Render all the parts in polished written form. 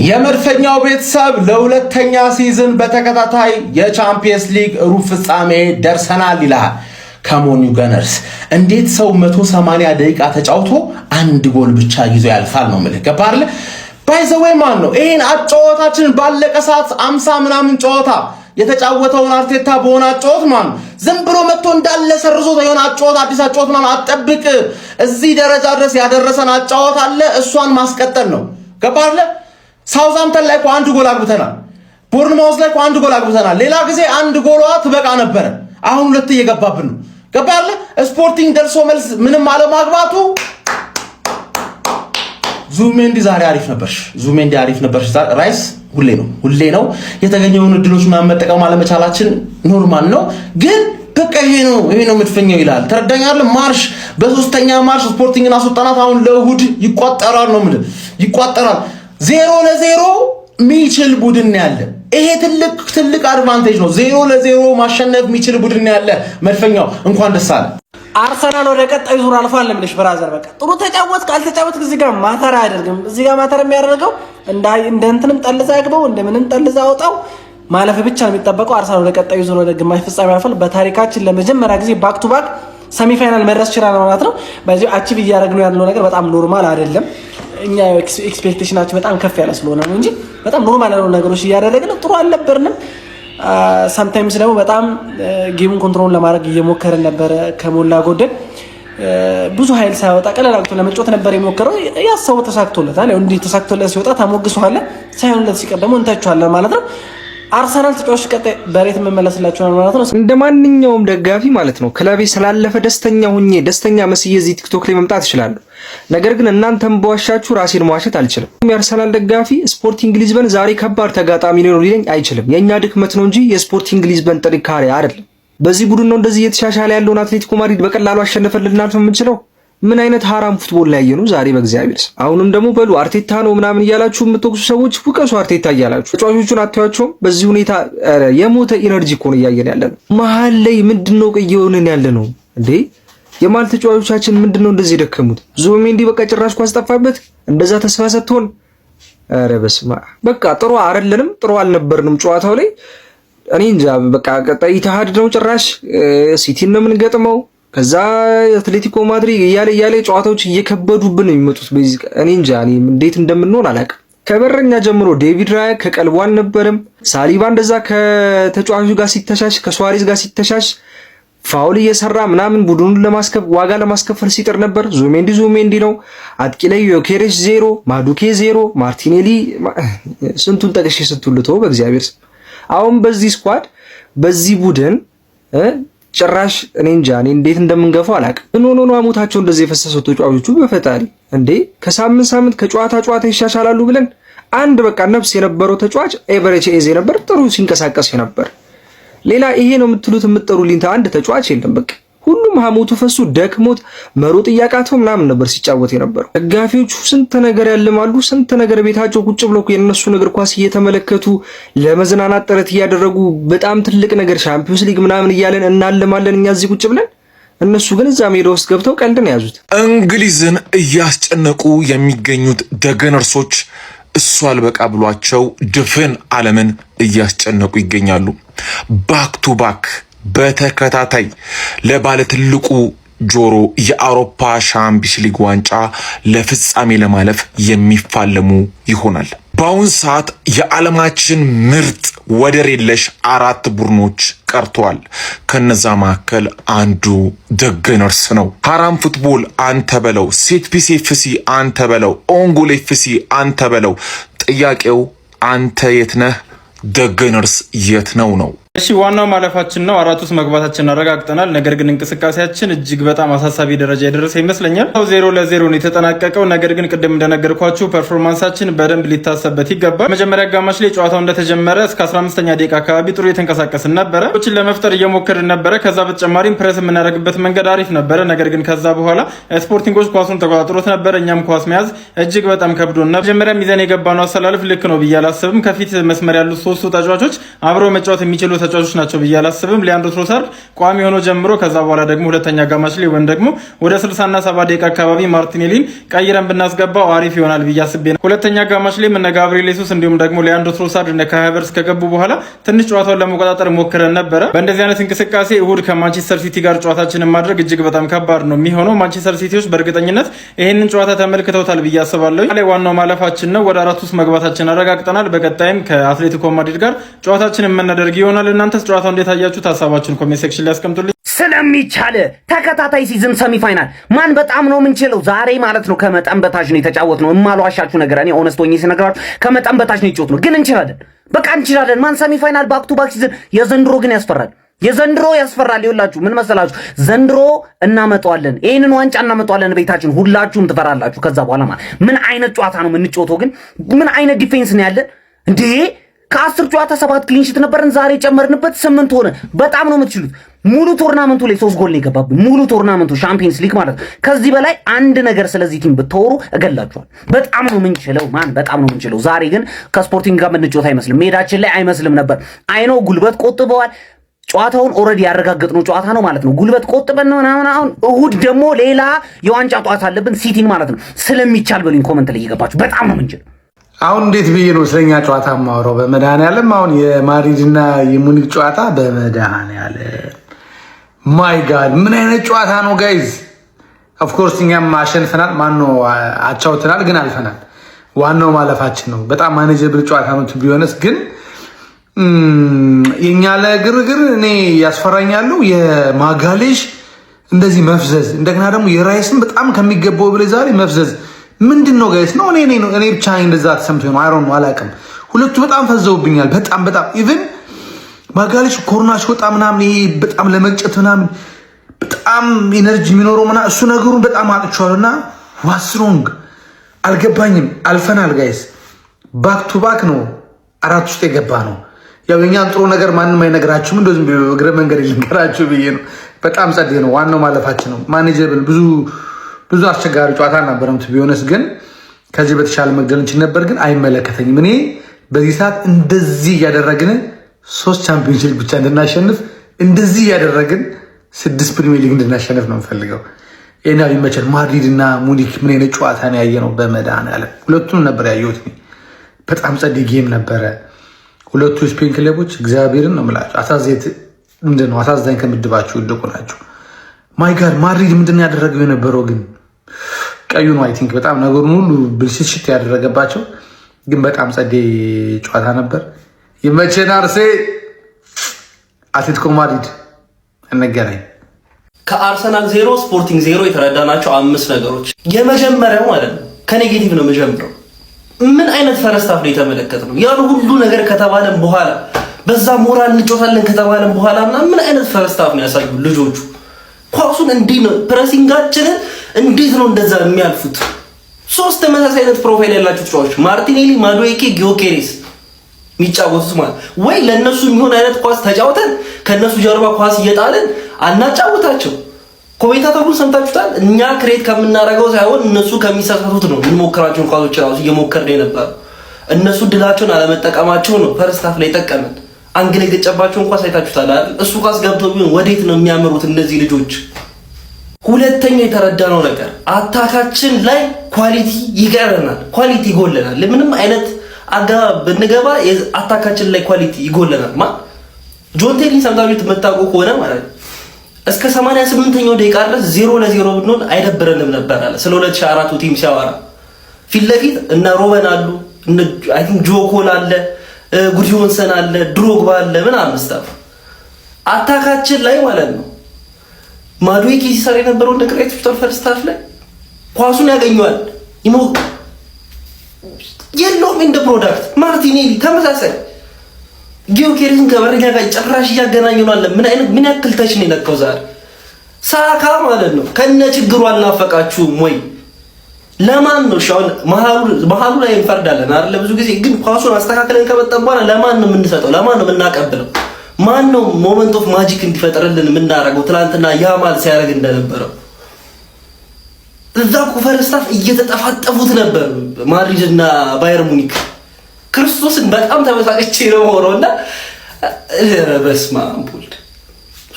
የመድፈኛው ቤተሰብ ለሁለተኛ ሲዝን በተከታታይ የቻምፒየንስ ሊግ ሩብ ፍጻሜ ደርሰናል ይላል። ከሞን ዩ ገነርስ እንዴት ሰው 180 ደቂቃ ተጫውቶ አንድ ጎል ብቻ ይዞ ያልፋል ነው ማለት ገባርለ ባይዘወይ ማን ነው ይሄን አጫዋታችን ባለቀ ሰዓት 50 ምናምን ጨዋታ የተጫወተውን አርቴታ በሆነ አጫዋት ማን ዝም ብሎ መጥቶ እንዳለ ሰርዞ የሆነ አጫዋት አዲስ አጫዋት ማን አጠብቅ እዚህ ደረጃ ድረስ ያደረሰን አጫዋት አለ እሷን ማስቀጠል ነው ገባርለ ሳውዛምተን ላይ አንድ ጎል አግብተናል ቦርንማውዝ ላይ አንድ ጎል አግብተናል ሌላ ጊዜ አንድ ጎሏ ትበቃ ነበር አሁን ሁለት እየገባብን ነው ገባርለ ስፖርቲንግ ደርሶ መልስ ምንም አለማግባቱ ዙሜንዲ ዛሬ አሪፍ ነበርሽ ራይስ ሁሌ ነው የተገኘውን እድሎች ምናምን መጠቀም አለመቻላችን ኖርማል ነው ግን በቃ ይሄ ነው መድፈኛው ይላል ተረዳኛለ ማርሽ በሶስተኛ ማርሽ ስፖርቲንግና ሱልጣናት አሁን ለእሁድ ይቋጠራል ነው ማለት ይቋጠራል 0-0 ሚችል ቡድን ያለ ይሄ ትልቅ አድቫንቴጅ ነው 0-0 ማሸነፍ ሚችል ቡድን ያለ መድፈኛው እንኳን ደስ አለ አርሰናል ወደ ቀጣዩ ዙር አልፏል ለምንሽ ብራዘር በቃ ጥሩ ተጫወት ካልተጫወት እዚህ ጋር ማተር አያደርግም እዚህ ጋር ማተር የሚያደርገው እንደንተንም ጠልዛ ያግበው እንደምንም ጠልዛ አውጣው ማለፍ ብቻ ነው የሚጠበቀው አርሰናል ወደ ቀጣዩ ዙር ወደ ግማሽ ፍጻሜ ያልፋል በታሪካችን ለመጀመሪያ ጊዜ ባክ ቱ ባክ ሰሚ ፋይናል መድረስ ይችላል ማለት ነው በዚህ አቺቭ እያደረግነው ያለው ነገር በጣም ኖርማል አይደለም እኛ ኤክስፔክቴሽናችን በጣም ከፍ ያለ ስለሆነ ነው እንጂ በጣም ኖርማል ነው ነገሮች እያደረግን ጥሩ አልነበርንም sometimes ደግሞ በጣም ጌሙን ኮንትሮል ለማድረግ እየሞከረን ነበር ከሞላ ጎደል ብዙ ኃይል ሳይወጣ ቀለል አድርጎ ለመጫወት ነበር የሞከረው ያሰው ተሳክቶለታል ያው እንዴ ተሳክቶለት ሲወጣ ታሞግሱዋለ ሳይሆንለት ሲቀር ደግሞ እንታችኋለን ማለት ነው አርሰናል ተጫዋች ቀጣይ በሬት መመለስላችሁ ማለት ነው እንደማንኛውም ደጋፊ ማለት ነው ክለቤ ስላለፈ ደስተኛ መስዬ እዚህ ቲክቶክ ላይ መምጣት ይችላል ነገር ግን እናንተም በዋሻችሁ ራሴን መዋሸት አልችልም የአርሰናል ደጋፊ ስፖርቲንግ ሊዝበን ዛሬ ከባድ ተጋጣሚ ነው ሊለኝ አይችልም የኛ ድክመት ነው እንጂ የስፖርቲንግ ሊዝበን ጥንካሬ አይደለም በዚህ ቡድን ነው እንደዚህ እየተሻሻለ ያለውን አትሌቲኮ ማድሪድ በቀላሉ አሸነፈልናል የምንችለው ምን አይነት ሃራም ፉትቦል ላይ ያየኑ ዛሬ በእግዚአብሔር አሁንም ደግሞ በሉ አርቴታ ነው ምናምን ይያላችሁ የምትወቅሱ ሰዎች ፍቀሱ አርቴታ ይያላችሁ ተጫዋቾቹን አጥቷቸው በዚህ ሁኔታ የሞተ ኢነርጂ ኮን ያያየን ያለን መሃል ላይ ምንድነው ቀየውንን ያለነው እንዴ የማል ተጫዋቾቻችን ምንድነው እንደዚህ ደከሙት ዙሜንዲ በቃ ጭራሽ ኳስ ጠፋበት እንደዛ ተስፋ ሰጥቶን ኧረ በስማ በቃ ጥሩ አይደለንም ጥሩ አልነበርንም ጨዋታው ላይ እኔ እንጃ በቃ ቀጣይ ኢትሃድ ነው ጭራሽ ሲቲን ነው የምንገጥመው ከዛ አትሌቲኮ ማድሪድ እያለ ጨዋታዎች እየከበዱብን የሚመጡት በዚህ እኔ እንጃ እኔ እንዴት እንደምንሆን አላውቅም ከበረኛ ጀምሮ ዴቪድ ራያ ከቀልቡ አልነበረም ሳሊባ እንደዛ ከተጫዋቹ ጋር ሲተሻሽ ከሱዋሬዝ ጋር ሲተሻሽ ፋውል እየሰራ ምናምን ቡድኑን ዋጋ ለማስከፈል ሲጥር ነበር ዙሜንዲ ነው አጥቂ ላይ ዮኬሬሽ 0 ማዱኬ 0 ማርቲኔሊ ስንቱን ጠቅሼ ስትልቶ በእግዚአብሔር አሁን በዚህ ስኳድ በዚህ ቡድን ጭራሽ እኔ እንጃ እኔ እንዴት እንደምንገፋው አላውቅም ኖ አሞታቸው እንደዚህ የፈሰሰው ተጫዋቾቹ በፈጣሪ እንዴ ከሳምንት ከጨዋታ ይሻሻላሉ ብለን አንድ በቃ ነፍስ የነበረው ተጫዋች ኤቨሬጅ ኤዜ ነበር ጥሩ ሲንቀሳቀስ ነበር ሌላ ይሄ ነው የምትጠሩልኝ አንድ ተጫዋች የለም በቃ ሁሉም ሐሞቱ ፈሱ ደክሞት መሮጥ ያቃተው ምናምን ነበር ሲጫወት የነበረው ደጋፊዎቹ ስንት ነገር ያልማሉ ስንት ነገር ቤታቸው ቁጭ ብለው የነሱ ነገር ኳስ እየተመለከቱ ለመዝናናት ጥረት ያደረጉ በጣም ትልቅ ነገር ቻምፒየንስ ሊግ ምናምን ይያለን እናልማለን እኛ እዚህ ቁጭ ብለን እነሱ ግን እዛ ሜዳ ውስጥ ገብተው ቀልድን ያዙት እንግሊዝን እያስጨነቁ የሚገኙት ደገነርሶች እሱ አልበቃ ብሏቸው ድፍን ዓለምን እያስጨነቁ ይገኛሉ ባክ ቱ ባክ በተከታታይ ለባለ ትልቁ ጆሮ የአውሮፓ ሻምፒየንስ ሊግ ዋንጫ ለፍጻሜ ለማለፍ የሚፋለሙ ይሆናል በአሁን ሰዓት የዓለማችን ምርጥ ወደር የለሽ 4 ቡድኖች ቀርተዋል ከነዛ መካከል አንዱ ደገነርስ ነው ሃራም ፉትቦል አንተ በለው ሴት ፒስ ኤፍሲ አንተ በለው ኦንጎል ኤፍሲ አንተ በለው ጥያቄው አንተ የት ነህ ደገነርስ የት ነው እሺ ዋናው ማለፋችን ነው አራት ውስጥ መግባታችን አረጋግጠናል ነገር ግን እንቅስቃሴያችን እጅግ በጣም አሳሳቢ ደረጃ የደረሰ ይመስለኛል 0-0 ነው የተጠናቀቀው ነገር ግን ቅድም እንደነገርኳችሁ ፐርፎርማንሳችን በደንብ ሊታሰብበት ይገባል መጀመሪያ አጋማሽ ላይ ጨዋታው እንደተጀመረ እስከ 15ኛ ደቂቃ አካባቢ ጥሩ የተንቀሳቀስን ነበር ቁጭን ለመፍጠር እየሞከርን ነበር ከዛ በተጨማሪም ፕሬስ የምናደርግበት መንገድ አሪፍ ነበር ነገር ግን ከዛ በኋላ ስፖርቲንጎች ኳሱን ተቆጣጥሮት ነበር እኛም ኳስ መያዝ እጅግ በጣም ከብዶና መጀመሪያ ሚዛን የገባነው አሰላለፍ ልክ ነው ብዬ አላስብም ከፊት መስመር ያሉት ሶስቱ ተጫዋቾች አብረው መጫወት የሚችሉ ተጫዋቾች ናቸው ብዬ አላስብም። ሊያንድሮ ትሮሳርድ ቋሚ ሆኖ ጀምሮ ከዛ በኋላ ደግሞ ሁለተኛ አጋማሽ ላይ ወይም ደግሞ ወደ 60 እና 70 ደቂቃ አካባቢ ማርቲኔሊን ቀይረን ብናስገባው አሪፍ ይሆናል ብዬ አስቤ ነው። ሁለተኛ አጋማሽ ላይ እነ ጋብሪኤል ሱስ እንዲሁም ደግሞ ሊያንድሮ ትሮሳርድ እነ ካይ ሃቨርትዝ ከገቡ በኋላ ትንሽ ጨዋታውን ለመቆጣጠር ሞክረን ነበረ። በእንደዚህ አይነት እንቅስቃሴ እሁድ ከማንቸስተር ሲቲ ጋር ጨዋታችንን ማድረግ እጅግ በጣም ከባድ ነው የሚሆነው። ማንቸስተር ሲቲዎች በእርግጠኝነት ይህንን ጨዋታ ተመልክተውታል ብዬ አስባለሁ። ላይ ዋናው ማለፋችን ነው። ወደ 4 ውስጥ መግባታችን አረጋግጠናል። በቀጣይም ከአትሌቲኮ ማድሪድ ጋር ጨዋታችንን የምናደርግ ይሆናል። እናንተስ ጨዋታው እንዴት አያችሁት? ሀሳባችሁን ኮሜንት ሴክሽን ላይ አስቀምጡልኝ። ስለሚቻል ተከታታይ ሲዝን ሰሚፋይናል ማን በጣም ነው የምንችለው ዛሬ ማለት ነው። ከመጠን በታች ነው የተጫወትነው። እማልዋሻችሁ ነገር እኔ ኦነስት ሆኜ ስነግራችሁ ከመጠን በታች ነው የተጫወትነው፣ ግን እንችላለን። በቃ እንችላለን። ማን ሰሚፋይናል ባክ ቱ ባክ ሲዝን። የዘንድሮ ግን ያስፈራል። የዘንድሮ ያስፈራል። ይኸውላችሁ ምን መሰላችሁ፣ ዘንድሮ እናመጣዋለን፣ ይሄንን ዋንጫ እናመጣዋለን ቤታችን። ሁላችሁም ትፈራላችሁ። ከዛ በኋላ ማለት ምን አይነት ጨዋታ ነው የምንጫወተው? ግን ምን አይነት ዲፌንስ ነው ያለን እንዴ? ከ10 ጨዋታ 7 ክሊንሺት ነበርን፣ ዛሬ ጨመርንበት 8 ሆነ። በጣም ነው የምትችሉት። ሙሉ ቶርናመንቱ ላይ 3 ጎል ነው የገባብን። ሙሉ ቶርናመንቱ ሻምፒየንስ ሊግ ማለት ነው። ከዚህ በላይ አንድ ነገር ስለዚህ ቲም ብትወሩ እገላችኋል። በጣም ነው የምንችለው ማን፣ በጣም ነው የምንችለው። ዛሬ ግን ከስፖርቲንግ ጋር የምንጫወት አይመስልም፣ ሜዳችን ላይ አይመስልም ነበር። አይነው ጉልበት ቆጥበዋል። ጨዋታውን ኦልሬዲ ያረጋገጥነው ጨዋታ ነው ማለት ነው። ጉልበት ቆጥበን ነው ምናምን። አሁን እሁድ ደግሞ ሌላ የዋንጫ ጨዋታ አለብን ሲቲን ማለት ነው። ስለሚቻል በሉኝ ኮመንት ላይ እየገባችሁ በጣም ነው የምንችለው። አሁን እንዴት ብዬ ነው ስለኛ ጨዋታ ማውራው? በመድኃኒዓለም አሁን የማድሪድና የሙኒክ ጨዋታ በመድኃኒዓለም ማይ ጋድ ምን አይነት ጨዋታ ነው ጋይዝ። ኦፍኮርስ እኛም አሸንፈናል፣ ማነው አቻውተናል፣ ግን አልፈናል። ዋናው ማለፋችን ነው። በጣም ማኔጀብል ጨዋታ ነው ቢሆንስ፣ ግን የኛ ለግርግር እኔ ያስፈራኛሉ። የማጋሌሽ እንደዚህ መፍዘዝ፣ እንደገና ደግሞ የራይስን በጣም ከሚገባው በላይ ዛሬ መፍዘዝ ምንድን ነው ጋይስ? ነው እኔ ብቻ እንደዛ ተሰምቶኝ ነው። አይሮን አላውቅም። ሁለቱ በጣም ፈዘውብኛል። በጣም ኢቭን ማጋሌሽ ኮርና ሲወጣ ምናምን ይሄ በጣም ለመቅጨት ምናምን በጣም ኢነርጂ የሚኖረው ምናምን እሱ ነገሩን በጣም አጥቻለሁና ዋትስ ሮንግ አልገባኝም። አልፈናል ጋይስ። ባክ ቱ ባክ ነው 4 ውስጥ የገባ ነው። ያው የኛን ጥሩ ነገር ማንም አይነግራችሁም። እንደዚህ እግረ መንገድ ልንገራችሁ ብዬ ነው። በጣም ጸዴ ነው። ዋናው ማለፋችን ነው። ማኔጀብል ብዙ አስቸጋሪ ጨዋታ ነበረም ቢሆንስ፣ ግን ከዚህ በተሻለ መግደል እንችል ነበር። ግን አይመለከተኝም። እኔ በዚህ ሰዓት እንደዚህ እያደረግን 3 ቻምፒዮንስ ሊግ ብቻ እንድናሸንፍ፣ እንደዚህ እያደረግን 6 ፕሪሚየር ሊግ እንድናሸንፍ ነው የምፈልገው። ይሄን ይመቸል። ማድሪድ እና ሙኒክ ምን አይነት ጨዋታ ነው ያየነው? በመድኃኒዓለም ሁለቱም ነበር ያየሁት። በጣም ጸዴ ጌም ነበረ። ሁለቱ ስፔን ክለቦች እግዚአብሔርን ነው የምላቸው አሳዛኝ ከምድባቸው ይልቁ ናቸው። ማይ ጋድ ማድሪድ ምንድን ያደረገው የነበረው ግን ቀዩ ነው። አይ ቲንክ በጣም ነገሩን ሁሉ ብልሽት ያደረገባቸው፣ ግን በጣም ጸዴ ጨዋታ ነበር። ይመቸን። አርሴ አትሌቲኮ ማድሪድ እንገናኝ። ከአርሰናል 0 ስፖርቲንግ 0 የተረዳናቸው 5 ነገሮች። የመጀመሪያው ማለት ነው ከኔጌቲቭ ነው የምጀምረው። ምን አይነት ፈረስት ሃፍ ነው የተመለከትነው? ያን ሁሉ ነገር ከተባለን በኋላ በዛ ሞራል እንጮታለን ከተባለን በኋላ እና ምን አይነት ፈረስት ሃፍ ነው ያሳዩ ልጆቹ። ኳሱን እንዲህ ነው ፕሬሲንጋችንን እንዴት ነው እንደዛ የሚያልፉት? 3 ተመሳሳይ አይነት ፕሮፋይል ያላቸው ተጫዋቾች ማርቲኔሊ፣ ማዱዌኬ፣ ጊዮኬሬስ የሚጫወቱት ማለት ወይ ለነሱ የሚሆን አይነት ኳስ ተጫውተን ከነሱ ጀርባ ኳስ እየጣለን አናጫውታቸው። ኮሜንታተሩን ሰምታችሁታል። እኛ ክሬት ከምናረገው ሳይሆን እነሱ ከሚሳሳቱት ነው የምንሞክራቸውን ኳሶች ራሱ እየሞከርን የነበረው። እነሱ ድላቸውን አለመጠቀማቸው ነው ፈርስት ሃፍ ላይ ጠቀመን። አንግል የገጨባቸውን ኳስ አይታችሁታል አይደል? እሱ ኳስ ገብተው ቢሆን ወዴት ነው የሚያመሩት እነዚህ ልጆች? ሁለተኛ የተረዳነው ነገር አታካችን ላይ ኳሊቲ ይቀረናል፣ ኳሊቲ ይጎለናል። ምንም አይነት አገባ ብንገባ አታካችን ላይ ኳሊቲ ይጎለናል። ጆን ቴሪን ሰምታችሁት የምታውቁ ከሆነ ማለት ነው እስከ 88ኛው ደቂቃ ድረስ 0-0 ብንሆን አይደብረንም ነበር አለ። ስለ 2004 ቲም ሲያወራ ፊት ለፊት እነ ሮበን አሉ፣ እነ አይ ቲንክ ጆኮል አለ፣ ጉዲዮንሰን አለ፣ ድሮግባ አለ ምናምን ስታፍ አታካችን ላይ ማለት ነው። ማዱዌኬ ሲሰራ የነበረው እንደ ክሬት ፊተር ፈርስት ሃፍ ላይ ኳሱን ያገኘዋል የለውም እንደ ፕሮዳክት። ማርቲኔሊ ተመሳሳይ ጊዮኬሬስን ከበረኛ ጋር ጭራሽ እያገናኘን አለ። ምን ያክል ተች ነው የነካው ዛሬ ሳካ ማለት ነው። ከነ ችግሩ አልናፈቃችሁም ወይ? ለማን ነው ሻውን መሃሉ ላይ እንፈርዳለን አይደል? ብዙ ጊዜ ግን ኳሱን አስተካክለን ከመጣን በኋላ ለማን ነው የምንሰጠው? ለማን ነው የምናቀብለው? ማን ነው ሞመንት ኦፍ ማጂክ እንዲፈጠርልን የምናደርገው? ትናንትና ያማል ሲያደርግ እንደነበረው እዛ ፈርስት ሃፍ እየተጠፋጠፉት ነበር ማድሪድ እና ባየር ሙኒክ። ክርስቶስን በጣም ተመሳቀች ነው ሆኖና በስመ አብ ወልድ።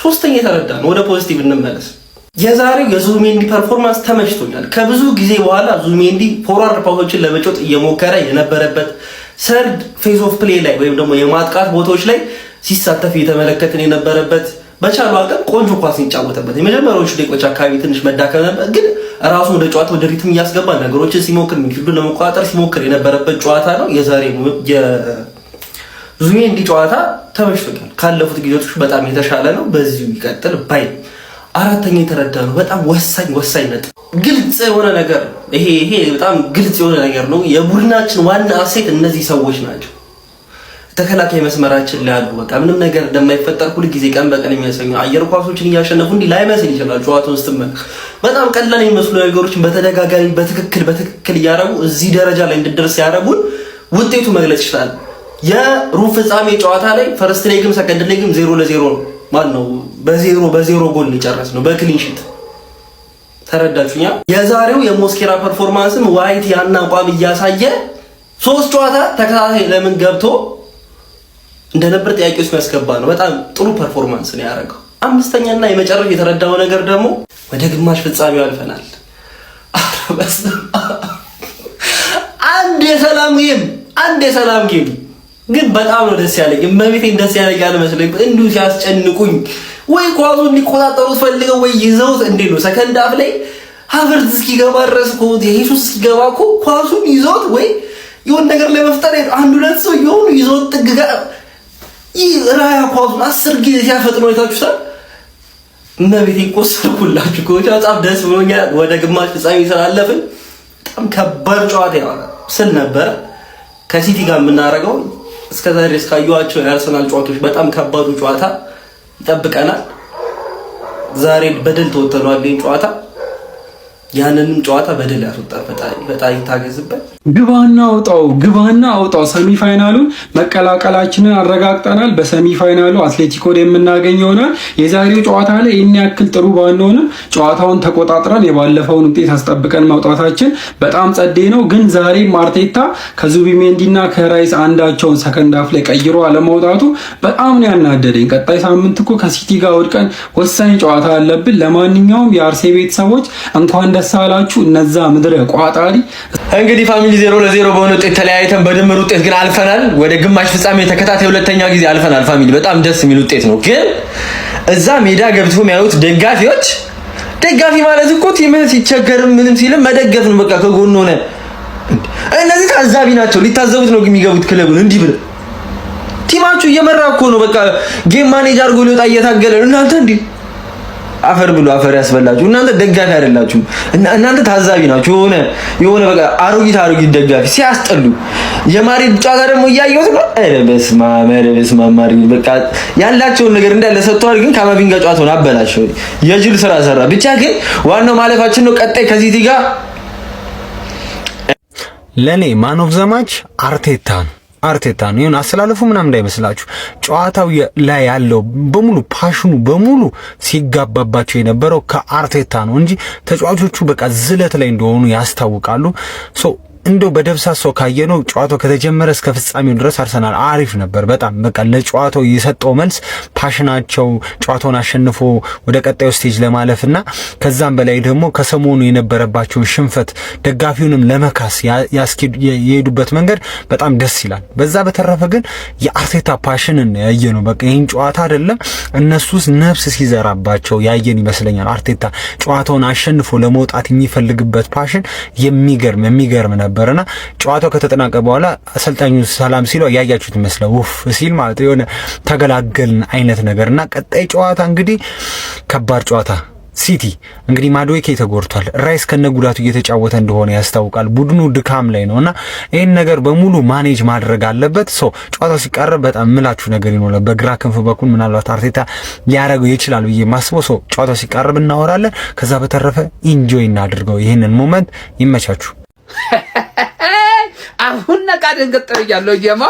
ሶስተኛ የተረዳ ነው። ወደ ፖዚቲቭ እንመለስ። የዛሬው የዙቢሜንዲ ፐርፎርማንስ ተመችቶኛል። ከብዙ ጊዜ በኋላ ዙቢሜንዲ ፎርዋርድ ፓሶችን ለመጮት እየሞከረ የነበረበት ሰርድ ፌዝ ኦፍ ፕሌይ ላይ ወይም ደግሞ የማጥቃት ቦታዎች ላይ ሲሳተፍ እየተመለከትን የነበረበት በቻሉ አቅም ቆንጆ ኳስ ሲጫወተበት የመጀመሪያዎቹ ደቂቆች አካባቢ ትንሽ መዳከም ነበር፣ ግን ራሱ ወደ ጨዋታ ወደ ሪትም እያስገባ ነገሮችን ሲሞክር ሚድፊልዱን ለመቆጣጠር ሲሞክር የነበረበት ጨዋታ ነው። የዛሬው የዙቢሜንዲ ጨዋታ ተመችቶኛል። ካለፉት ጊዜዎች በጣም የተሻለ ነው። በዚሁ ይቀጥል ባይ። አራተኛ የተረዳ ነው። በጣም ወሳኝ ነጥብ፣ ግልጽ የሆነ ነገር ይሄ በጣም ግልጽ የሆነ ነገር ነው። የቡድናችን ዋና አሴት እነዚህ ሰዎች ናቸው። ተከላካይ መስመራችን ላይ ያሉ በቃ ምንም ነገር እንደማይፈጠር ሁሉ ጊዜ ቀን በቀን የሚያሳዩ አየር ኳሶችን እያሸነፉ እንዲህ ላይመስል ይችላል። ጨዋታውን ስትመለከት በጣም ቀላል የሚመስሉ ነገሮችን በተደጋጋሚ በትክክል እያደረጉ እዚህ ደረጃ ላይ እንድደርስ ያደረጉን ውጤቱ መግለጽ ይችላል። የሩብ ፍጻሜ ጨዋታ ላይ ፈርስት ሌግም ሰከንድ ሌግም 0-0 ነው ማለት ነው። በዜሮ ጎል ሊጨርስ ነው በክሊን ሺት። ተረዳችሁኛ? የዛሬው የሞስኬራ ፐርፎርማንስም ዋይት ያን አቋም እያሳየ 3 ጨዋታ ተከታታይ ለምን ገብቶ እንደነበር ጥያቄ ውስጥ የሚያስገባ ነው። በጣም ጥሩ ፐርፎርማንስ ነው ያደረገው። አምስተኛና የመጨረሻ የተረዳው ነገር ደግሞ ወደ ግማሽ ፍጻሜው አልፈናል። አንድ የሰላም ጌም ግን በጣም ነው ደስ ያለኝ። እመቤቴን ደስ ያለኝ አልመስለኝ እንዲሁ ሲያስጨንቁኝ ወይ ኳሱ እንዲቆጣጠሩት ፈልገው ወይ ይዘውት እንዴት ነው ሰከንድ አፍ ላይ ሀቨርት እስኪገባ ድረስ እኮ የኢየሱስ እስኪገባ እኮ ኳሱን ይዘውት ወይ የሆነ ነገር ላይ መፍጠር አንድ ሁለት ሰው የሆኑ ይዘውት ጥግ ጋር ራያ ኳሱን 10 ጊዜ ሲያፈጥነው አይታችሁታል። እመቤቴን ቆሰልኩላችሁ ኮቻ በጣም ደስ ብሎኛል። ወደ ግማሽ ፍጻሜ ስላለፍን በጣም ከባድ ጨዋታ ስል ነበር ከሲቲ ጋር የምናደርገው እስከዛሬ እስካየኋቸው የአርሰናል ጨዋታዎች በጣም ከባዱ ጨዋታ ይጠብቀናል። ዛሬ በድል ተወጥተናል። ጨዋታ ያንንም ጨዋታ በድል ያስወጣል። ፈጣሪ ታገዝበት። ግባና አውጣው። ሰሚ ፋይናሉን መቀላቀላችንን አረጋግጠናል። በሰሚ ፋይናሉ አትሌቲኮን የምናገኝ ይሆናል። የዛሬው ጨዋታ ላይ ይህን ያክል ጥሩ ባንሆንም ጨዋታውን ተቆጣጥረን የባለፈውን ውጤት አስጠብቀን መውጣታችን በጣም ጸዴ ነው። ግን ዛሬም አርቴታ ከዙቢሜንዲና ከራይስ አንዳቸውን ሰከንድ አፍ ላይ ቀይሮ አለማውጣቱ በጣም ነው ያናደደኝ። ቀጣይ ሳምንት እኮ ከሲቲ ጋር ወድቀን ወሳኝ ጨዋታ አለብን። ለማንኛውም የአርሴ ቤተሰቦች እንኳን ደስ አላችሁ። እነዛ ምድረ ቋጣሪ እንግዲህ ፋሚሊ 0-0 በሆነ ውጤት ተለያይተን በድምር ውጤት ግን አልፈናል። ወደ ግማሽ ፍጻሜ ተከታታይ ሁለተኛ ጊዜ አልፈናል። ፋሚሊ በጣም ደስ የሚል ውጤት ነው። ግን እዛ ሜዳ ገብቶ የሚያዩት ደጋፊ ማለት እኮ ቲም ሲቸገር ምንም ሲልም መደገፍ ነው። በቃ ከጎን ሆነ። እነዚህ ታዛቢ ናቸው። ሊታዘቡት ነው የሚገቡት ክለቡን እንዲህ ብለ ቲማችሁ እየመራ እኮ ነው። በቃ ጌም ማኔጅ አድርጎ ሊወጣ እየታገለ እናንተ እንዲህ አፈር ብሎ አፈር ያስበላችሁ። እናንተ ደጋፊ አይደላችሁም። እናንተ ታዛቢ ናችሁ። የሆነ በቃ አሮጊት ደጋፊ ሲያስጠሉ። የማድሪድ ጨዋታ ደግሞ እያየሁት ነው። ኧረ በስመ አብ ማድሪድ በቃ ያላቸውን ነገር እንዳለ ሰጥቷል። ግን ካማቪንጋ ጨዋታውን አበላሸው። የጅል ስራ ሰራ። ብቻ ግን ዋናው ማለፋችን ነው። ቀጣይ ከሲቲ ጋር ለኔ ማን ኦፍ ዘ ማች አርቴታ ነው። ይሁን አስተላለፉ ምናምን እንዳይመስላችሁ። ጨዋታው ላይ ያለው በሙሉ ፓሽኑ በሙሉ ሲጋባባቸው የነበረው ከአርቴታ ነው እንጂ ተጫዋቾቹ በቃ ዝለት ላይ እንደሆኑ ያስታውቃሉ። እንደው በደብሳሳው ካየነው ጨዋታው ከተጀመረ እስከ ፍጻሜው ድረስ አርሰናል አሪፍ ነበር። በጣም በቃ ለጨዋታው የሰጠው መልስ ፓሽናቸው ጨዋታውን አሸንፎ ወደ ቀጣዩ ስቴጅ ለማለፍና ከዛም በላይ ደግሞ ከሰሞኑ የነበረባቸውን ሽንፈት ደጋፊውንም ለመካስ የሄዱበት መንገድ በጣም ደስ ይላል። በዛ በተረፈ ግን የአርቴታ ፓሽንን ያየነው በቃ ይሄን ጨዋታ አይደለም እነሱስ ነፍስ ሲዘራባቸው ያየን ይመስለኛል። አርቴታ ጨዋታውን አሸንፎ ለመውጣት የሚፈልግበት ፓሽን የሚገርም ነበርና ጨዋታው ከተጠናቀቀ በኋላ አሰልጣኙ ሰላም ሲለው ያያችሁት ይመስላል። ውፍ ሲል ማለት የሆነ ተገላገልን አይነት ነገርና ቀጣይ ጨዋታ እንግዲህ ከባድ ጨዋታ ሲቲ እንግዲህ ማድዌኬ ተጎድቷል። ራይስ ከነጉዳቱ እየተጫወተ እንደሆነ ያስታውቃል። ቡድኑ ድካም ላይ ነውና ይሄን ነገር በሙሉ ማኔጅ ማድረግ አለበት። ጨዋታው ሲቀርብ በጣም ምላችሁ ነገር ይኖራል። በግራ ክንፍ በኩል ምናልባት አርቴታ ሊያረገው ይችላል ብዬ ማስበው ጨዋታው ሲቀርብ እናወራለን። ከዛ በተረፈ ኢንጆይ እናድርገው ይሄንን ሞመንት። ይመቻችሁ። አሁን ነቃ ደንገጥ ያለው ጀማ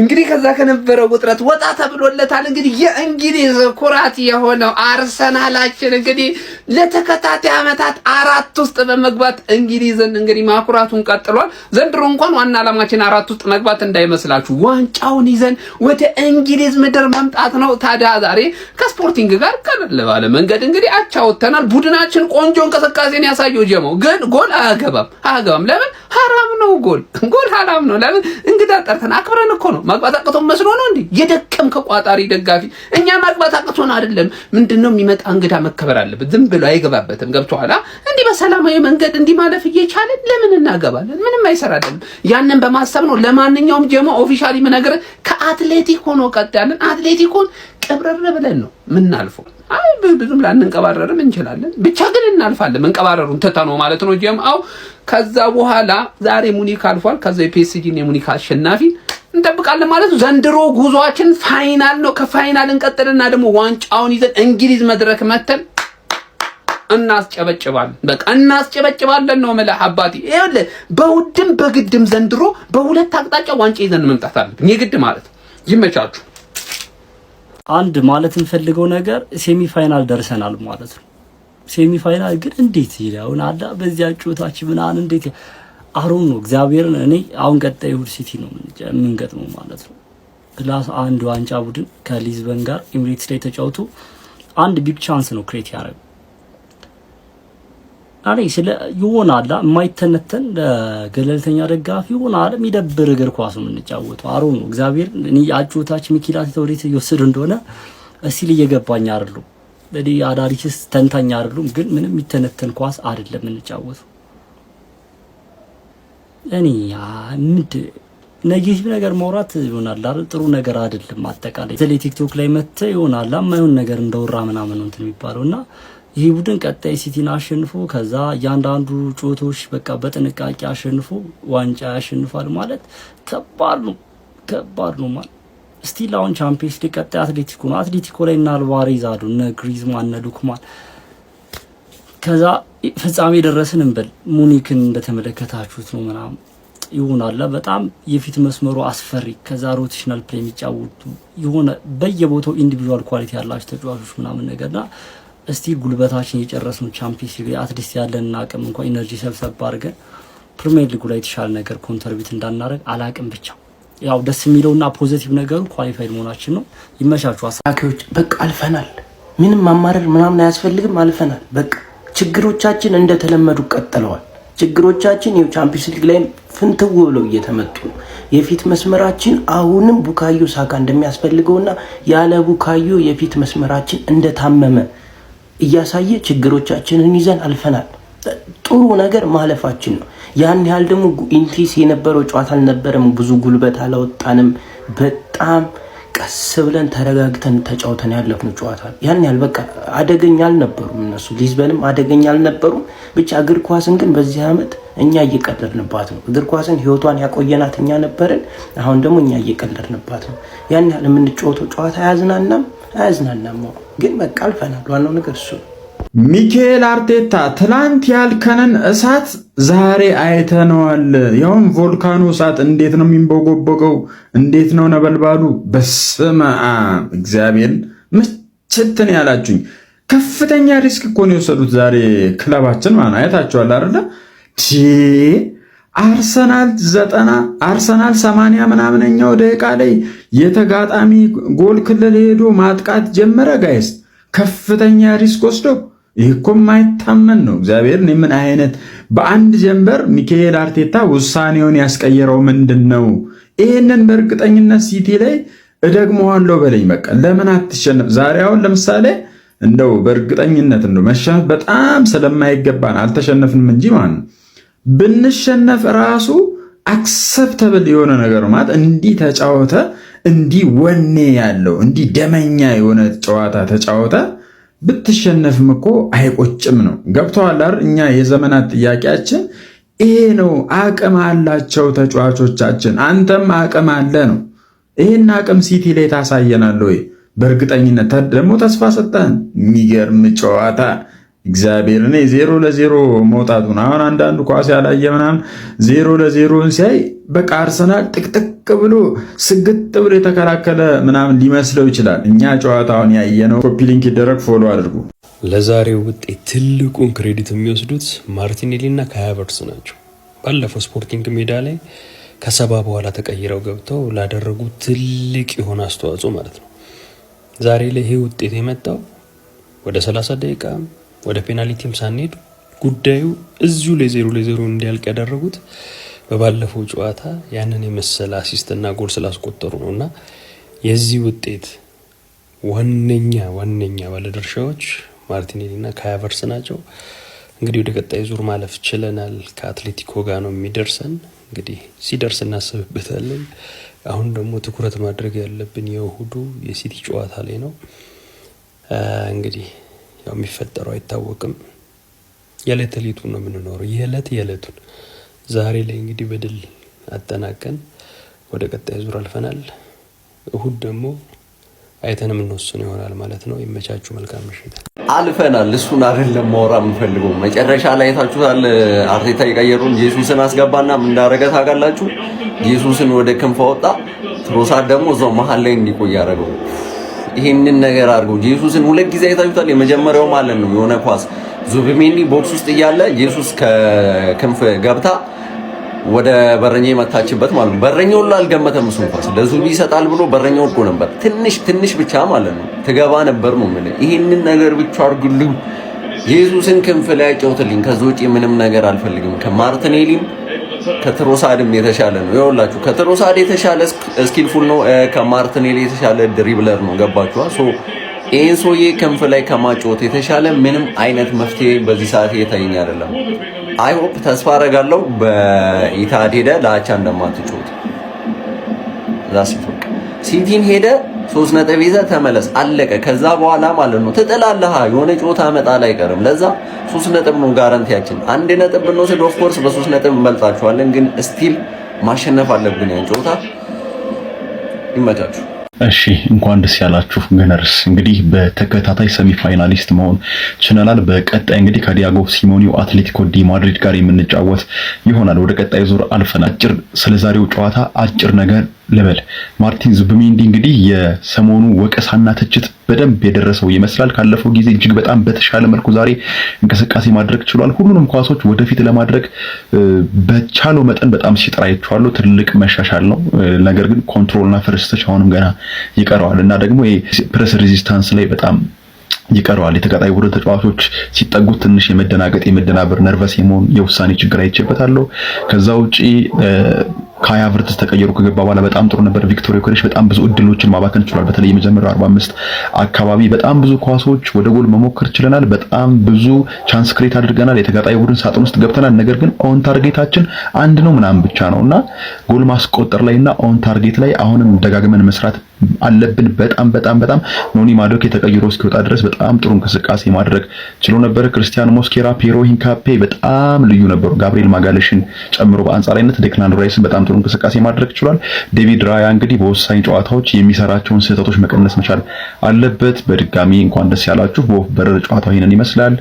እንግዲህ ከዛ ከነበረው ውጥረት ወጣ ተብሎለታል። እንግዲህ የእንግሊዝ ኩራት የሆነው አርሰናላችን እንግዲህ ለተከታታይ ዓመታት 4 ውስጥ በመግባት እንግሊዝን እንግዲህ ማኩራቱን ቀጥሏል። ዘንድሮ እንኳን ዋና ዓላማችን 4 ውስጥ መግባት እንዳይመስላችሁ ዋንጫውን ይዘን ወደ እንግሊዝ ምድር መምጣት ነው። ታዲያ ዛሬ ከስፖርቲንግ ጋር ቀለል ባለ መንገድ እንግዲህ አቻ ወጥተናል። ቡድናችን ቆንጆ እንቅስቃሴን ያሳየው ጀመው ግን ጎል አያገባም። ለምን? ሐራም ነው። ጎል ሐራም ነው። ለምን? እንግዳ ጠርተን አክብረን እኮ ነው። ማግባት አቅቶን መስሎ ነው እንዴ? የደከም ከቋጣሪ ደጋፊ እኛ ማግባት አቅቶን አይደለም። ምንድነው የሚመጣ እንግዳ መከበር አለበት። ዝም ብሎ አይገባበትም። ገብቶሃል? እንዲህ በሰላማዊ መንገድ እንዲህ ማለፍ እየቻለን ለምን እናገባለን? ምንም አይሰራልንም። ያንን በማሰብ ነው። ለማንኛውም ጀሞ ኦፊሻሊ ምነገር ከአትሌቲኮ ነው ቀጣለን። አትሌቲኮን ቀብረር ብለን ነው ምናልፈው። አይ ብዙም ላንንቀባረርም እንችላለን። ብቻ ግን እናልፋለን። መንቀባረሩን ተታኖ ማለት ነው ጀምአው። ከዛ በኋላ ዛሬ ሙኒክ አልፏል። ከዛ የፒኤስጂ ነው ሙኒክ አሸናፊ እንጠብቃለን ማለት ነው። ዘንድሮ ጉዟችን ፋይናል ነው። ከፋይናል እንቀጥልና ደግሞ ዋንጫውን ይዘን እንግሊዝ መድረክ መተን እናስጨበጭባለን። በቃ እናስጨበጭባለን ነው ማለት አባቴ። ይኸውልህ በውድም በግድም ዘንድሮ በሁለት አቅጣጫ ዋንጫ ይዘን መምጣት አለብን የግድ ማለት ይመቻችሁ። አንድ ማለት እንፈልገው ነገር ሴሚ ፋይናል ደርሰናል ማለት ነው። ሴሚ ፋይናል ግን እንዴት ይላውን አላ በዚያ ጩታችን ምናን እንዴት አሮን ነው እግዚአብሔርን። እኔ አሁን ቀጣይ ሁድ ሲቲ ነው የምንገጥመው ማለት ነው። ክላስ አንድ ዋንጫ ቡድን ከሊዝበን ጋር ኤምሬትስ ላይ ተጫውቶ አንድ ቢግ ቻንስ ነው ክሬት ያደረገው። አሬ ስለ ይሆናል የማይተነተን ገለልተኛ ደጋፊ ይሆናል የሚደብር እግር ኳስ ነው የምንጫወተው። አሮን ነው እግዚአብሔር። እኔ አጩታችን ሚኪላስ ተወሪት ይወስድ እንደሆነ እስቲ እየገባኝ አይደለም። ለዲ አዳሪስ ተንታኛ አይደሉም፣ ግን ምንም የሚተነተን ኳስ አይደለም የምንጫወተው። እኔ ምንድ ኔጌቲቭ ነገር ማውራት ይሆናል አይደል? ጥሩ ነገር አይደለም። አጠቃላይ ተለ ቲክቶክ ላይ መተ ይሆናል የማይሆን ነገር እንደወራ ምናምን ነው እንትን የሚባለውና ይሄ ቡድን ቀጣይ ሲቲን አሸንፎ ከዛ እያንዳንዱ ጮቶች በቃ በጥንቃቄ አሸንፎ ዋንጫ ያሸንፋል ማለት ከባድ ነው ማለት ስቲል አሁን ቻምፒየንስ ሊግ ቀጣይ አትሌቲኮ ላይ እና አልቫሬዝ አሉ እነ ግሪዝማን እነ ሉክማን ከዛ ፍጻሜ ደረስን እንበል ሙኒክን እንደተመለከታችሁት ነው ምናምን ይሆናል። በጣም የፊት መስመሩ አስፈሪ ከዛ ሮቴሽናል ፕሌይ የሚጫወቱ የሆነ በየቦታው ኢንዲቪጁዋል ኳሊቲ ያላቸው ተጫዋቾች ምናምን ነገርና እስቲ ጉልበታችን እየጨረስን ቻምፒየንስ ሊግ አትሊስት ያለን አቅም እንኳን ኢነርጂ ሰብሰብ አድርገን ፕሪሚየር ሊጉ ላይ የተሻለ ነገር ኮንትሪቢዩት እንዳናረግ አላቅም። ብቻ ያው ደስ የሚለውና ፖዚቲቭ ነገሩ ኳሊፋይድ መሆናችን ነው። ይመቻችሁ አሳኪዎች። በቃ አልፈናል። ምንም ማማረር ምናምን አያስፈልግም። አልፈናል። በቃ ችግሮቻችን እንደተለመዱ ቀጥለዋል። ችግሮቻችን የቻምፒየንስ ሊግ ላይ ፍንትው ብለው እየተመጡ ነው። የፊት መስመራችን አሁንም ቡካዮ ሳካ እንደሚያስፈልገውና ያለ ቡካዮ የፊት መስመራችን እንደታመመ እያሳየ ችግሮቻችንን ይዘን አልፈናል። ጥሩ ነገር ማለፋችን ነው። ያን ያህል ደግሞ ኢንቴንስ የነበረው ጨዋታ አልነበረም። ብዙ ጉልበት አላወጣንም። በጣም ቀስ ብለን ተረጋግተን ተጫውተን ያለፍነው ጨዋታ ያን ያህል በቃ አደገኛ አልነበሩም። እነሱ ሊዝበንም አደገኛ አልነበሩም። ብቻ እግር ኳስን ግን በዚህ ዓመት እኛ እየቀለድንባት ነው። እግር ኳስን ህይወቷን ያቆየናት እኛ ነበርን። አሁን ደግሞ እኛ እየቀለድንባት ነው። ያን ያህል የምንጫወተው ጨዋታ አያዝናናም ግን በቃ አልፈናል። ዋናው ነገር እሱ ነው። ሚካኤል አርቴታ ትላንት ያልከንን እሳት ዛሬ አይተነዋል። ያውም ቮልካኖ እሳት እንዴት ነው የሚንቦጎቦገው? እንዴት ነው ነበልባሉ? በስመ አብ እግዚአብሔር ምችትን ያላችሁኝ። ከፍተኛ ሪስክ እኮ ነው የወሰዱት ዛሬ ክለባችን ማለት አይታችኋል አይደለ? አርሰናል 80 ምናምነኛው ደቂቃ ላይ የተጋጣሚ ጎል ክልል ሄዶ ማጥቃት ጀመረ። ጋይስ ከፍተኛ ሪስክ ወስዶ ይህኮ ማይታመን ነው። እግዚአብሔር ምን አይነት በአንድ ጀንበር ሚካኤል አርቴታ ውሳኔውን ያስቀየረው ምንድነው? ይሄንን በእርግጠኝነት ሲቲ ላይ እደግመዋለሁ በለኝ። በቃ ለምን አትሸነፍ? ዛሬ አሁን ለምሳሌ እንደው በእርግጠኝነት እንደው መሸነፍ በጣም ስለማይገባን አልተሸነፍንም እንጂ ማለት ነው ብንሸነፍ ራሱ አክሰፕተብል የሆነ ነገር ማለት እንዲህ ተጫወተ እንዲህ ወኔ ያለው እንዲህ ደመኛ የሆነ ጨዋታ ተጫወተ ብትሸነፍም እኮ አይቆጭም ነው። ገብቶሃል አይደል? እኛ የዘመናት ጥያቄያችን ይሄ ነው። አቅም አላቸው ተጫዋቾቻችን፣ አንተም አቅም አለ ነው። ይሄን አቅም ሲቲ ላይ ታሳየናለህ ወይ? በእርግጠኝነት ደግሞ ተስፋ ሰጠን። የሚገርም ጨዋታ እግዚአብሔር እኔ 0-0 መውጣቱን አሁን አንዳንዱ ኳስ ያላየ ምናምን 0-0ን ሲያይ በቃ አርሰናል ጥቅጥቅ ብሎ ስግጥ ብሎ የተከላከለ ምናምን ሊመስለው ይችላል። እኛ ጨዋታውን ያየነው። ኮፒ ሊንክ ይደረግ፣ ፎሎ አድርጉ። ለዛሬው ውጤት ትልቁን ክሬዲት የሚወስዱት ማርቲኔሊ እና ካይ ሃቨርትዝ ናቸው። ባለፈው ስፖርቲንግ ሜዳ ላይ ከሰባ በኋላ ተቀይረው ገብተው ላደረጉት ትልቅ የሆነ አስተዋጽኦ ማለት ነው። ዛሬ ላይ ይሄ ውጤት የመጣው ወደ 30 ደቂቃ ወደ ፔናልቲም ሳንሄድ ጉዳዩ እዚሁ ላይ 0-0 እንዲያልቅ ያደረጉት በባለፈው ጨዋታ ያንን የመሰለ አሲስትና ጎል ስላስቆጠሩ ነውና የዚህ ውጤት ዋነኛ ባለድርሻዎች ማርቲኔሊ እና ካይ ሃቨርትዝ ናቸው። እንግዲህ ወደ ቀጣይ ዙር ማለፍ ችለናል። ከአትሌቲኮ ጋር ነው የሚደርሰን። እንግዲህ ሲደርስ እናስብበታለን። አሁን ደግሞ ትኩረት ማድረግ ያለብን የእሁዱ የሲቲ ጨዋታ ላይ ነው። እንግዲህ ያው የሚፈጠረው አይታወቅም። የዕለት ተዕለቱን ነው የምንኖረው። የዕለቱን ዛሬ ላይ እንግዲህ በድል አጠናቀን ወደ ቀጣይ ዙር አልፈናል። እሁድ ደግሞ አይተን የምንወስነው ይሆናል ማለት ነው። ይመቻችሁ። መልካም ምሽት። አልፈናል። እሱን አይደለም ማውራ የምፈልገው። መጨረሻ ላይ አይታችሁታል። አርቴታ የቀየሩን ጄሱስን አስገባና ምን እንዳደረገ ታውቃላችሁ? ጄሱስን ወደ ክንፍ አወጣ። ትሮሳርድ ደግሞ እዛው መሀል ላይ እንዲቆይ ያደረገው። ይሄንን ነገር አድርገው ጄሱስን ሁለት ጊዜ አይታችሁታል። የመጀመሪያው ማለት ነው የሆነ ኳስ ዙቢሜንዲ ቦክስ ውስጥ እያለ ጄሱስ ከክንፍ ገብታ ወደ በረኛው መታችበት ማለት ነው። በረኛው ሁሉ አልገመተም እሱን ኳስ ለዙቢ ይሰጣል ብሎ በረኛው ወድቆ ነበር። ትንሽ ብቻ ማለት ነው ትገባ ነበር ነው ማለት። ይሄንን ነገር ብቻ አድርጉልኝ። ጄሱስን ክንፍ ላይ አጫውትልኝ። ከዛ ውጪ ምንም ነገር አልፈልግም። ከማርቲኔሊም ከትሮሳድም የተሻለ ነው። ይኸውላችሁ ከትሮሳድ የተሻለ ስኪልፉል ነው። ከማርቲኔሊ የተሻለ ድሪብለር ነው። ገባችኋ? ሶ ይሄን ሰውዬ ክንፍ ላይ ከማጫወት የተሻለ ምንም አይነት መፍትሄ በዚህ ሰዓት እየታየኝ አይደለም። አይ ሆፕ ተስፋ አደርጋለሁ በኢታድ ሄደ ለአቻ እንደማትጫወት ዛስ ይፈቅ ሲቲን ሄደ 3 ነጥብ ይዘህ ተመለስ። አለቀ። ከዛ በኋላ ማለት ነው ትጥላለህ። የሆነ ጨዋታ መጣል አይቀርም። ለዛ 3 ነጥብ ነው ጋራንቲያችን። 1 ነጥብ ብንወስድ ኦፍ ኮርስ በ3 ነጥብ እንበልጣቸዋለን፣ ግን ስቲል ማሸነፍ አለብን ያን ጨዋታ። ይመቻችሁ። እሺ እንኳን ደስ ያላችሁ ገነርስ። እንግዲህ በተከታታይ ሰሚ ፋይናሊስት መሆን ችለናል። በቀጣይ እንግዲህ ከዲያጎ ሲሞኒው አትሌቲኮ ዲ ማድሪድ ጋር የምንጫወት ይሆናል። ወደ ቀጣይ ዙር አልፈን ስለዛሬው ጨዋታ አጭር ነገር ልበል። ማርቲን ዙቢሜንዲ እንግዲህ የሰሞኑ ወቀሳና ትችት በደንብ የደረሰው ይመስላል። ካለፈው ጊዜ እጅግ በጣም በተሻለ መልኩ ዛሬ እንቅስቃሴ ማድረግ ችሏል። ሁሉንም ኳሶች ወደፊት ለማድረግ በቻለው መጠን በጣም ሲጥር አይቼዋለሁ። ትልቅ መሻሻል ነው። ነገር ግን ኮንትሮልና ፍርስተች አሁንም ገና ይቀረዋል እና ደግሞ ፕሬስ ሬዚስታንስ ላይ በጣም ይቀረዋል። የተጋጣይ ቡድን ተጫዋቾች ሲጠጉት ትንሽ የመደናበር ነርቨስ የመሆን የውሳኔ ችግር አይቼበታለሁ። ከዛ ውጪ ካይ ሃቨርትዝ ተቀየሩ ከገባ በኋላ በጣም ጥሩ ነበር። ቪክቶር ዮኬሬሽ በጣም ብዙ እድሎችን ማባከን ችሏል። በተለይ የመጀመሪያው 45 አካባቢ በጣም ብዙ ኳሶች ወደ ጎል መሞከር ችለናል። በጣም ብዙ ቻንስ ክሬት አድርገናል። የተጋጣይ ቡድን ሳጥን ውስጥ ገብተናል። ነገር ግን ኦን ታርጌታችን አንድ ነው ምናምን ብቻ ነውና ጎል ማስቆጠር ላይና ኦን ታርጌት ላይ አሁንም ደጋግመን መስራት አለብን። በጣም ኖኒ ማዶኬ ተቀይሮ እስኪወጣ ድረስ በጣም ጥሩ እንቅስቃሴ ማድረግ ችሎ ነበር። ክርስቲያን ሞስኬራ፣ ፒሮ ሂንካፔ በጣም ልዩ ነበሩ። ጋብሪኤል ማጋሌሽን ጨምሮ በአንጻራዊነት ዴክላን ራይስን በጣም ጥሩ እንቅስቃሴ ማድረግ ችሏል። ዴቪድ ራያ እንግዲህ በወሳኝ ጨዋታዎች የሚሰራቸውን ስህተቶች መቀነስ መቻል አለበት። በድጋሚ እንኳን ደስ ያላችሁ። በወፍ በረር ጨዋታው ይሄንን ይመስላል።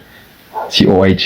ሲኦአይጂ